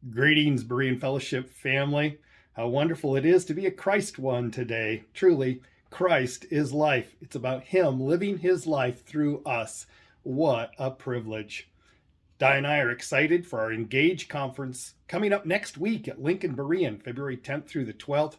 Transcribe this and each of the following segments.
Greetings, Berean Fellowship family. How wonderful it is to be a Christ one today. Truly, Christ is life. It's about Him living His life through us. What a privilege. Di and I are excited for our Engage conference coming up next week at Lincoln Berean, February 10th through the 12th.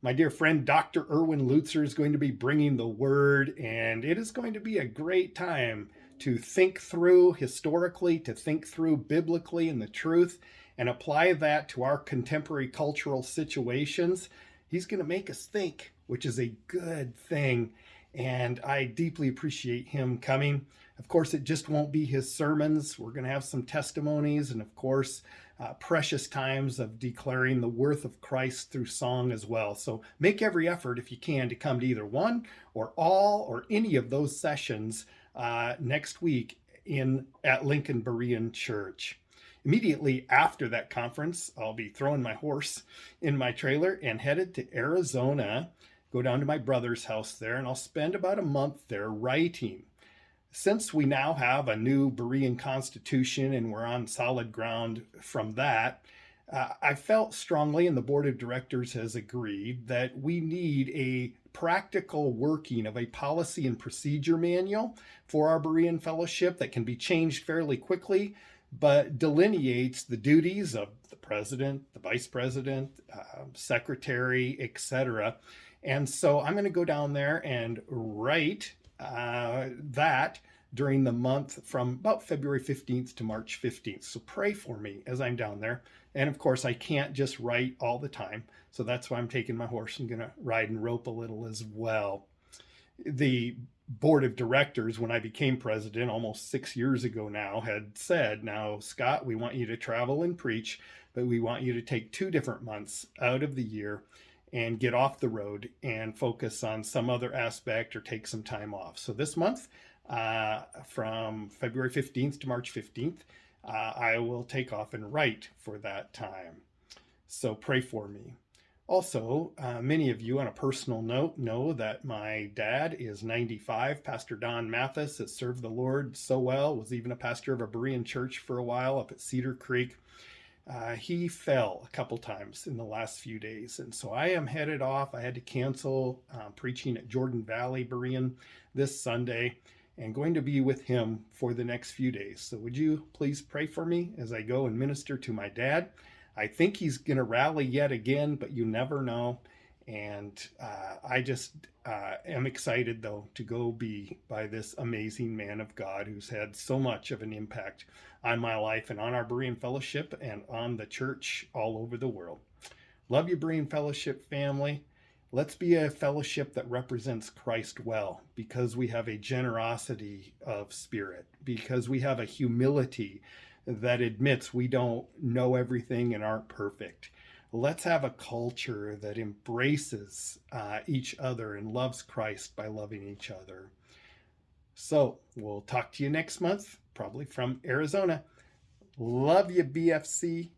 My dear friend Dr. Erwin Lutzer is going to be bringing the word, and it is going to be a great time to think through historically, to think through biblically and the truth, and apply that to our contemporary cultural situations. He's going to make us think, which is a good thing, and I deeply appreciate him coming. Of course, it just won't be his sermons. We're going to have some testimonies and, of course, precious times of declaring the worth of Christ through song as well. So make every effort, if you can, to come to either one or all or any of those sessions next week at Lincoln Berean Church. Immediately after that conference, I'll be throwing my horse in my trailer and headed to Arizona, go down to my brother's house there, and I'll spend about a month there writing. Since we now have a new Berean constitution and we're on solid ground from that, I felt strongly, and the board of directors has agreed, that we need a practical working of a policy and procedure manual for our Berean fellowship that can be changed fairly quickly, but delineates the duties of the president, the vice president, secretary, etc. And so I'm going to go down there and write that during the month from about February 15th to March 15th. So pray for me as I'm down there. And of course, I can't just write all the time. So that's why I'm taking my horse and going to ride and rope a little as well. The board of directors, when I became president almost 6 years ago now, had said, now, Scott, we want you to travel and preach, but we want you to take 2 different months out of the year and get off the road and focus on some other aspect or take some time off. So this month, from February 15th to March 15th, I will take off and write for that time. So pray for me. Also, many of you on a personal note know that my dad is 95. Pastor Don Mathis has served the Lord so well, was even a pastor of a Berean church for a while up at Cedar Creek. He fell a couple times in the last few days, and so I am headed off. I had to cancel preaching at Jordan Valley Berean this Sunday and going to be with him for the next few days. So would you please pray for me as I go and minister to my dad? I think he's going to rally yet again, but you never know. And I just am excited, though, to go be by this amazing man of God who's had so much of an impact on my life and on our Berean Fellowship and on the church all over the world. Love you, Berean Fellowship family. Let's be a fellowship that represents Christ well, because we have a generosity of spirit, because we have a humility that admits we don't know everything and aren't perfect. Let's have a culture that embraces each other and loves Christ by loving each other. So we'll talk to you next month, probably from Arizona. Love you, BFC.